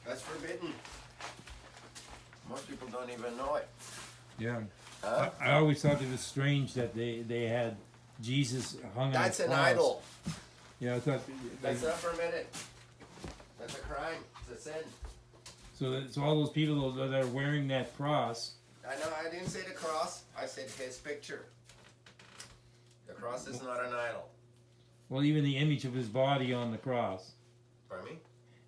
That's forbidden. Most people don't even know it. Yeah. Huh? I always thought it was strange that they had Jesus hung That's on a an cross. idol. Yeah, I thought. That's not permitted. That's a crime. It's a sin. So all those people that are wearing that cross. I know. I didn't say the cross. I said his picture. The cross is not an idol. Well, even the image of his body on the cross. Pardon me?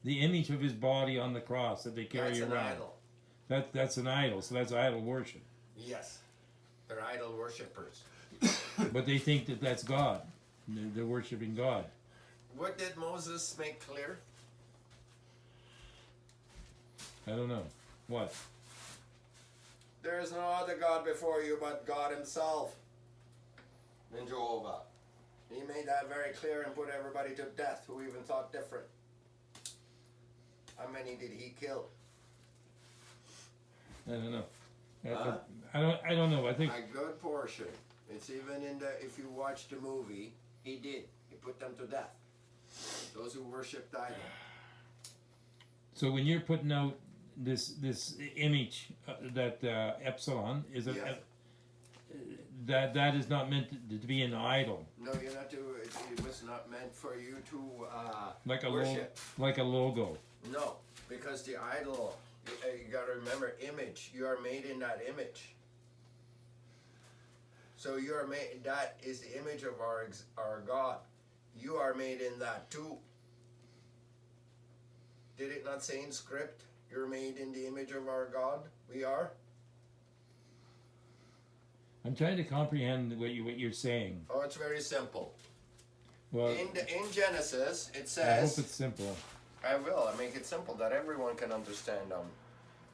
The image of his body on the cross that they carry That's an around. idol. That's an idol. So that's idol worship. Yes. They're idol worshippers. But they think that that's God. They're worshiping God. What did Moses make clear? I don't know. What? There is no other God before you but God himself. In Jehovah. He made that very clear and put everybody to death who even thought different. How many did he kill? I don't know. Huh? I don't know. I think A good portion. It's even in the, if you watch the movie, he did. He put them to death. Those who worshipped idol. so. When you're putting out this image that epsilon is a, Yes. that is not meant to be an idol, No, you're not to. It was not meant for you to like a worship. like a logo. No, because the idol. You got to remember image. You are made in that image. So you are made. That is the image of our God. You are made in that too. Did it not say in script? You're made in the image of our God. We are. I'm trying to comprehend what you're saying. Oh, it's very simple. Well, In Genesis, it I hope says. it's simple. I will. I make it simple that everyone can understand.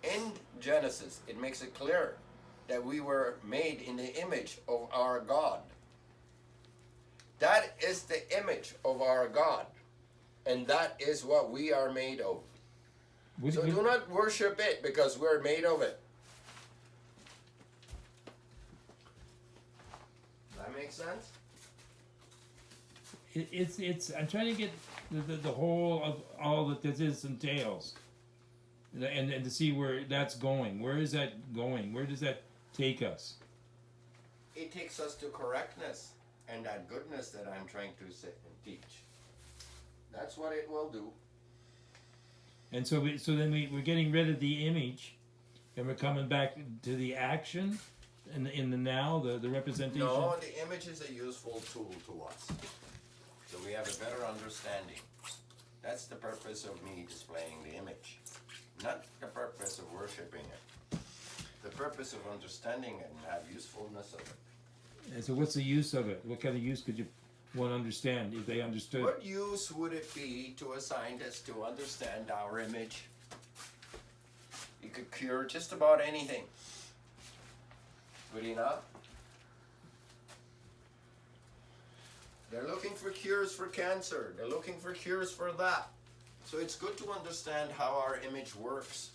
In Genesis, it makes it clear that we were made in the image of our God. That is the image of our God, and that is what we are made of. So do not worship it because we're made of it. That makes sense? It's I'm trying to get the whole of all that this entails, and to see where that's going. Where is that going? Where does that take us? It takes us to correctness and that goodness that I'm trying to say and teach. That's what it will do. And so then we're getting rid of the image, and we're coming back to the action, in the now, the representation. No, the image is a useful tool to us. So we have a better understanding. That's the purpose of me displaying the image. Not the purpose of worshiping it. The purpose of understanding it and have usefulness of it. And so what's the use of it? What kind of use could you want to understand if they understood? What use would it be to a scientist to understand our image? You could cure just about anything. Would he not? They're looking for cures for cancer. They're looking for cures for that. So it's good to understand how our image works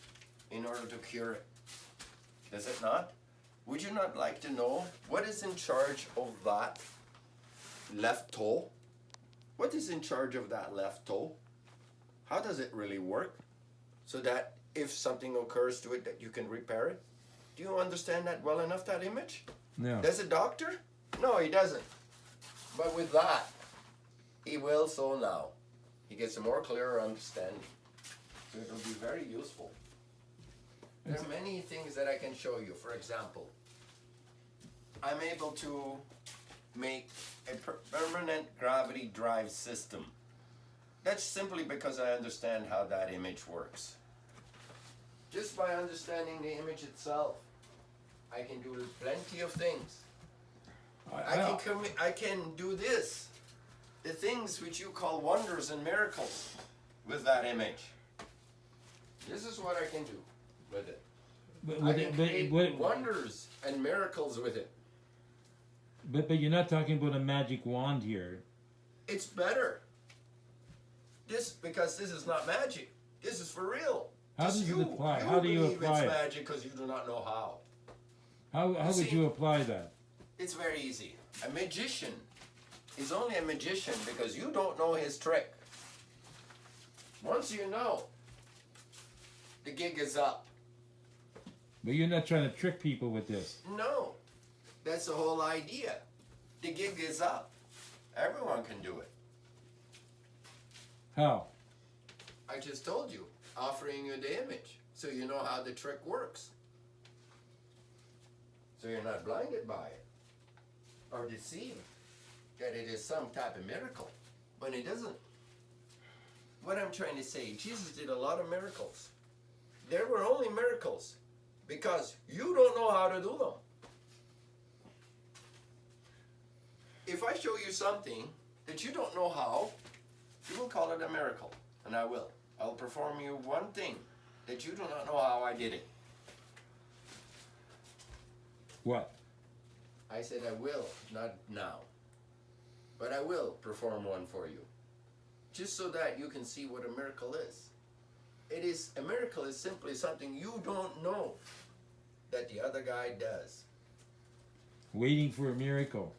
in order to cure it. Does it not? Would you not like to know what is in charge of that left toe? What is in charge of that left toe? How does it really work? So that if something occurs to it that you can repair it? Do you understand that well enough, that image? No. Does a doctor? No, he doesn't. But with that, he will so now. He gets a more clearer understanding. So it'll be very useful. There are many things that I can show you. For example, I'm able to make a permanent gravity drive system. That's simply because I understand how that image works. Just by understanding the image itself, I can do plenty of things. I can do this. The things which you call wonders and miracles with that image. This is what I can do with it. I can create wonders and miracles with it. But you're not talking about a magic wand here. It's better. Because this is not magic. This is for real. How does it apply? How do you believe apply it's it? magic because you do not know how. How would you apply that? It's very easy. A magician is only a magician because you don't know his trick. Once you know, The gig is up. But you're not trying to trick people with this. No, that's the whole idea. The gig is up. Everyone can do it. How? I just told you, offering you the image, so you know how the trick works. So you're not blinded by it or deceived that it is some type of miracle when it isn't. What I'm trying to say, Jesus did a lot of miracles. There were only miracles because you don't know how to do them. If I show you something that you don't know how, you will call it a miracle, and I will. I'll perform you one thing that you do not know how I did it. What? I said I will, not now. But I will perform one for you. Just so that you can see what a miracle is. A miracle is simply something you don't know that the other guy does. Waiting for a miracle.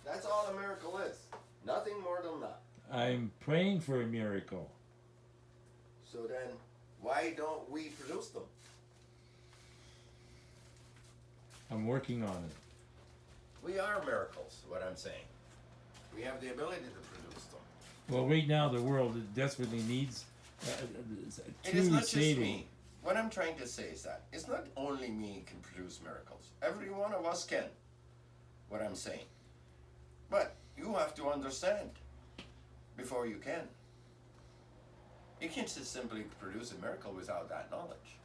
That's all a miracle is. Nothing more than that. I'm praying for a miracle. So then, why don't we produce them? I'm working on it. We are miracles, what I'm saying. We have the ability to produce them. Well, right now the world desperately needs It is truly not just saving. me. What I'm trying to say is that it's not only me can produce miracles. Every one of us can. What I'm saying. But you have to understand before you can. You can't just simply produce a miracle without that knowledge.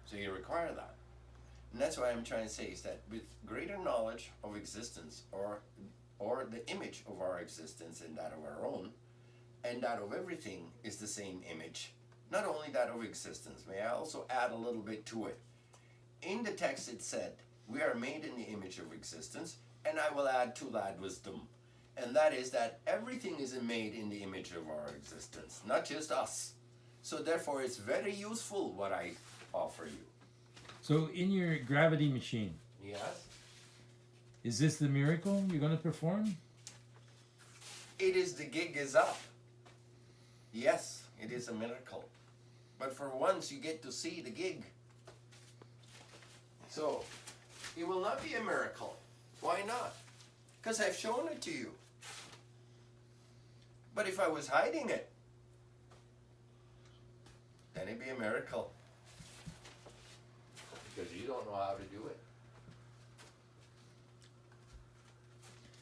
So you require that. And that's what I'm trying to say is that with greater knowledge of existence or the image of our existence and that of our own, and that of everything is the same image. Not only that of existence, may I also add a little bit to it. In the text it said, we are made in the image of existence, and I will add to that wisdom. And that is that everything is made in the image of our existence, not just us. So therefore it's very useful what I offer you. So in your gravity machine, Yes? is this the miracle you're going to perform? It is the gig is up. Yes, it is a miracle. But for once you get to see the gig. So, it will not be a miracle. Why not? Because I've shown it to you. But if I was hiding it, then it'd be a miracle. Because you don't know how to do it.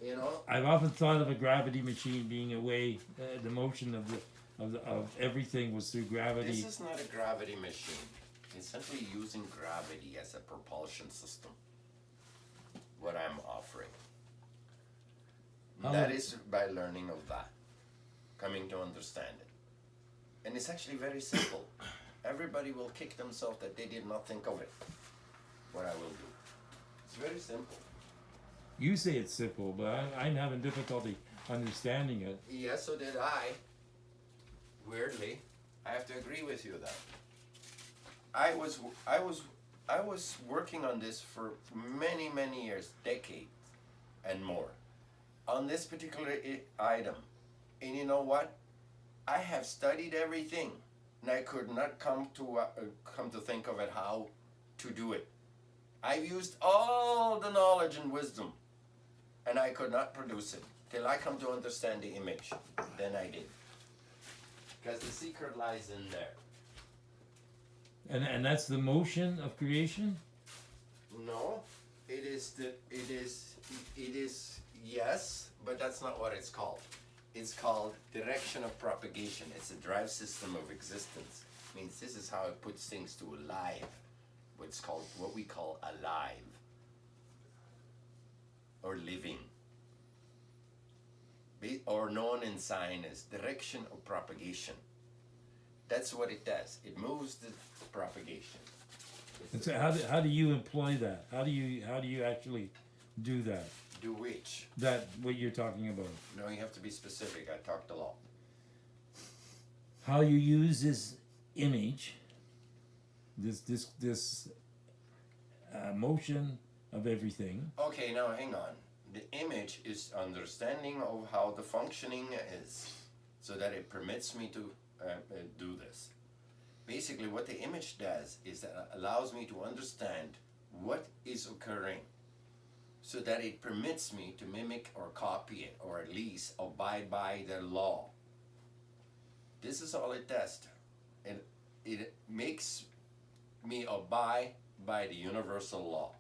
You know? I've often thought of a gravity machine being a way, the motion of everything was through gravity. This is not a gravity machine. It's simply using gravity as a propulsion system. What I'm offering. That is by learning of that. Coming to understand it. And it's actually very simple. Everybody will kick themselves that they did not think of it. What I will do. It's very simple. You say it's simple, but I'm having difficulty understanding it. Yes, so did I. Weirdly, I have to agree with you that I was working on this for many years, decades and more, on this particular item. And you know what? I have studied everything, and I could not come to think of it how to do it. I've used all the knowledge and wisdom, and I could not produce it till I come to understand the image. Then I did. Because the secret lies in there. And that's the motion of creation? No, it is yes, but that's not what it's called. It's called direction of propagation. It's a drive system of existence. It means this is how it puts things to alive. What we call alive. Or living. Or known in science as direction of propagation. That's what it does. It moves the propagation. And so how do you employ that? How do you actually do that? Do which? That what you're talking about? No, you have to be specific. I talked a lot. How you use this image, this motion of everything. Okay, now hang on. The image is understanding of how the functioning is. so that it permits me to do this. Basically, what the image does is that it allows me to understand what is occurring so that it permits me to mimic or copy it, or at least abide by the law. This is all it does. And it makes me abide by the universal law,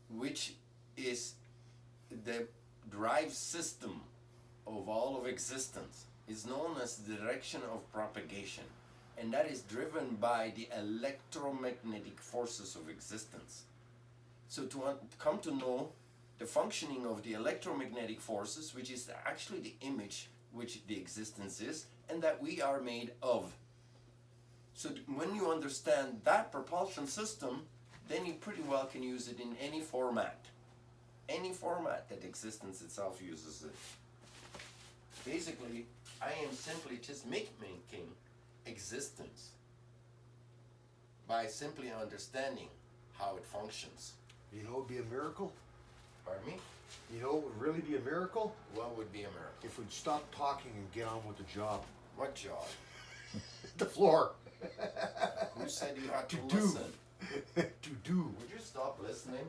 which is the drive system of all of existence. Is known as the direction of propagation, and that is driven by the electromagnetic forces of existence. So to come to know the functioning of the electromagnetic forces, which is actually the image which the existence is, and that we are made of. So when you understand that propulsion system, then you pretty well can use it in any format. Any format that existence itself uses it. Basically, I am simply just making existence by simply understanding how it functions. You know, it would be a miracle. Pardon me? You know, it would really be a miracle What would be a miracle? if we'd stop talking and get on with the job. What job? The floor. Who said you had to To do. listen? To do. Would you stop listening?